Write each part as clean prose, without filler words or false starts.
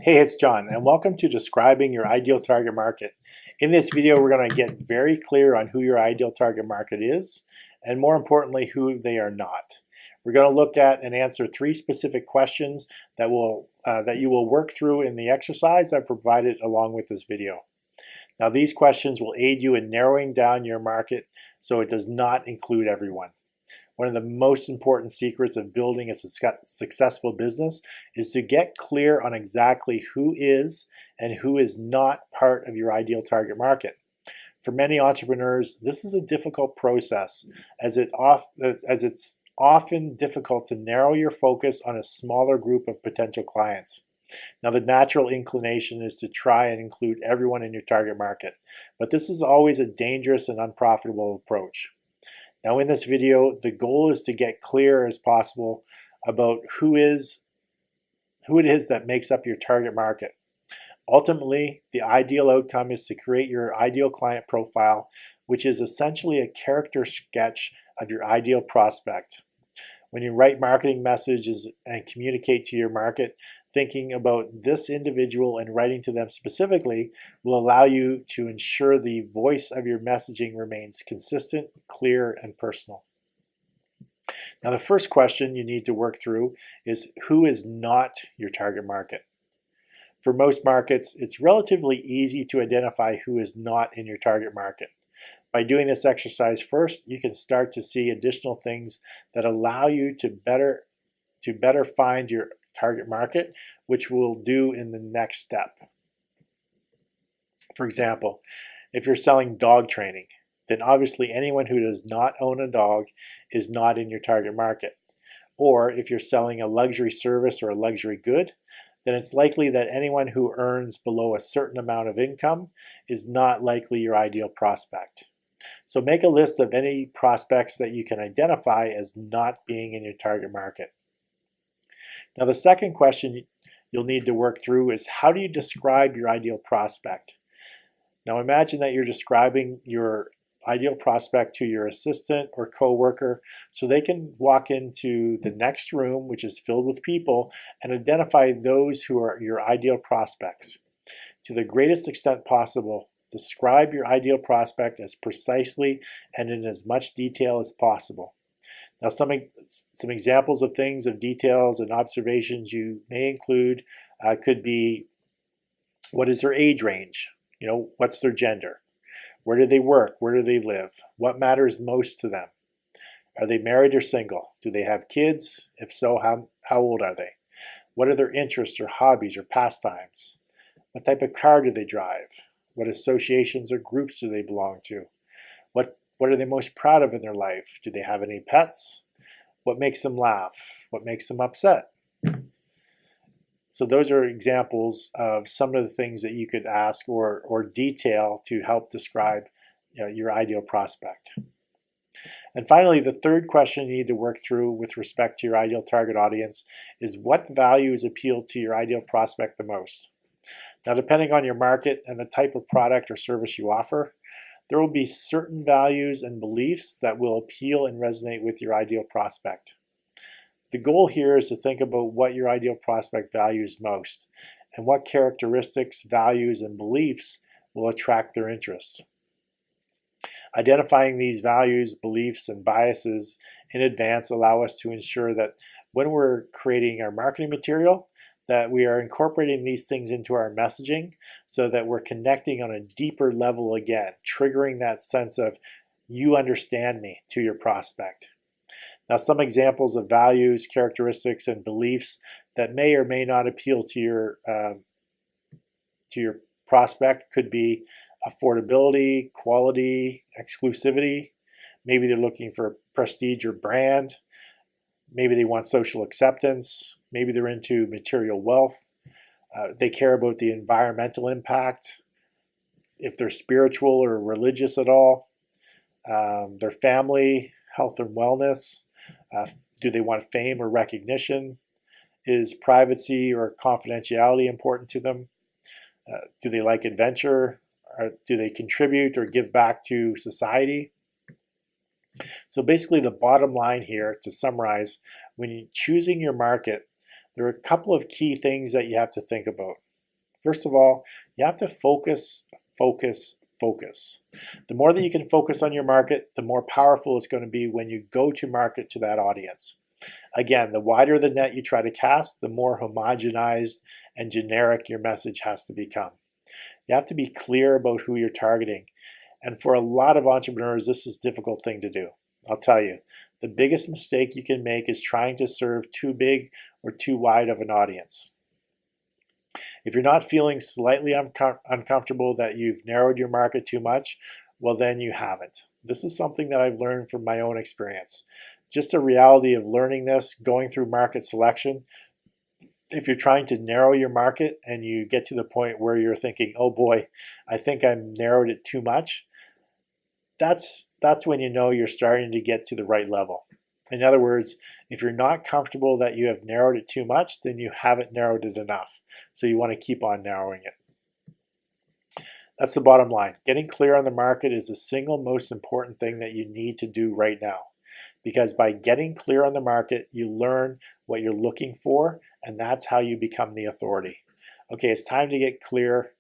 Hey, it's John, and welcome to Describing Your Ideal Target Market. In this video, we're going to get very clear on who your ideal target market is, and more importantly, who they are not. We're going to look at and answer three specific questions that you will work through in the exercise I provided along with this video. Now, these questions will aid you in narrowing down your market so it does not include everyone. One of the most important secrets of building a successful business is to get clear on exactly who is and who is not part of your ideal target market. For many entrepreneurs, this is a difficult process as it's often difficult to narrow your focus on a smaller group of potential clients. Now, the natural inclination is to try and include everyone in your target market, but this is always a dangerous and unprofitable approach. Now, in this video, the goal is to get clear as possible about who it is that makes up your target market. Ultimately, the ideal outcome is to create your ideal client profile, which is essentially a character sketch of your ideal prospect. When you write marketing messages and communicate to your market, thinking about this individual and writing to them specifically will allow you to ensure the voice of your messaging remains consistent, clear, and personal. Now, the first question you need to work through is who is not your target market. For most markets, it's relatively easy to identify who is not in your target market. By doing this exercise first, you can start to see additional things that allow you to better find your target market, which we'll do in the next step. For example, if you're selling dog training, then obviously anyone who does not own a dog is not in your target market. Or if you're selling a luxury service or a luxury good, then it's likely that anyone who earns below a certain amount of income is not likely your ideal prospect. So make a list of any prospects that you can identify as not being in your target market. Now, the second question you'll need to work through is how do you describe your ideal prospect? Now, imagine that you're describing your ideal prospect to your assistant or coworker so they can walk into the next room, which is filled with people, and identify those who are your ideal prospects. To the greatest extent possible, describe your ideal prospect as precisely and in as much detail as possible. Now, some examples of things, of details and observations you may include could be, what is their age range? What's their gender? Where do they work? Where do they live? What matters most to them? Are they married or single? Do they have kids? If so, how old are they? What are their interests or hobbies or pastimes? What type of car do they drive? What associations or groups do they belong to? What are they most proud of in their life? Do they have any pets? What makes them laugh? What makes them upset? So those are examples of some of the things that you could ask or detail to help describe your ideal prospect. And finally, the third question you need to work through with respect to your ideal target audience is what values appeal to your ideal prospect the most. Now, depending on your market and the type of product or service you offer, there will be certain values and beliefs that will appeal and resonate with your ideal prospect. The goal here is to think about what your ideal prospect values most and what characteristics, values, and beliefs will attract their interest. Identifying these values, beliefs, and biases in advance allow us to ensure that when we're creating our marketing material, that we are incorporating these things into our messaging so that we're connecting on a deeper level again, triggering that sense of you understand me to your prospect. Now, some examples of values, characteristics, and beliefs that may or may not appeal to your prospect could be affordability, quality, exclusivity. Maybe they're looking for prestige or brand. Maybe they want social acceptance. Maybe they're into material wealth. They care about the environmental impact. If they're spiritual or religious at all. Their family, health and wellness. Do they want fame or recognition? Is privacy or confidentiality important to them? Do they like adventure? Do they contribute or give back to society? So basically, the bottom line here, to summarize, when you're choosing your market, there are a couple of key things that you have to think about. First of all, you have to focus, focus, focus. The more that you can focus on your market, the more powerful it's going to be when you go to market to that audience. Again, the wider the net you try to cast, the more homogenized and generic your message has to become. You have to be clear about who you're targeting. And for a lot of entrepreneurs, this is a difficult thing to do. I'll tell you, the biggest mistake you can make is trying to serve too big or too wide of an audience. If you're not feeling slightly uncomfortable that you've narrowed your market too much, well, then you haven't. This is something that I've learned from my own experience. Just a reality of learning this, going through market selection. If you're trying to narrow your market and you get to the point where you're thinking, oh boy, I think I've narrowed it too much, that's when you know you're starting to get to the right level. In other words, if you're not comfortable that you have narrowed it too much, then you haven't narrowed it enough. So you want to keep on narrowing it. That's the bottom line. Getting clear on the market is the single most important thing that you need to do right now. Because by getting clear on the market, you learn what you're looking for, and that's how you become the authority. Okay, it's time to get clear.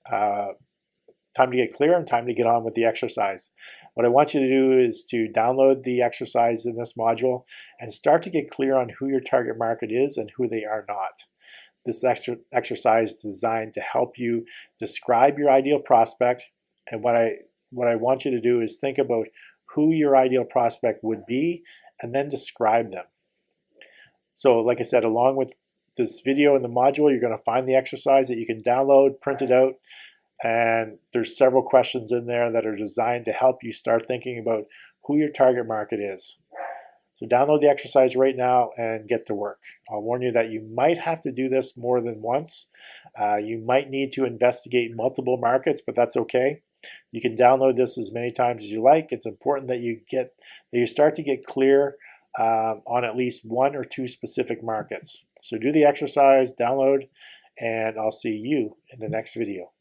Time to get clear and time to get on with the exercise. What I want you to do is to download the exercise in this module and start to get clear on who your target market is and who they are not. This exercise is designed to help you describe your ideal prospect, and what I want you to do is think about who your ideal prospect would be and then describe them. So like I said, along with this video and the module, you're going to find the exercise that you can download, print it out, and there's several questions in there that are designed to help you start thinking about who your target market is. So download the exercise right now and get to work. I'll warn you that you might have to do this more than once. You might need to investigate multiple markets, but that's okay. You can download this as many times as you like. It's important that you start to get clear on at least one or two specific markets. So do the exercise, download, and I'll see you in the next video.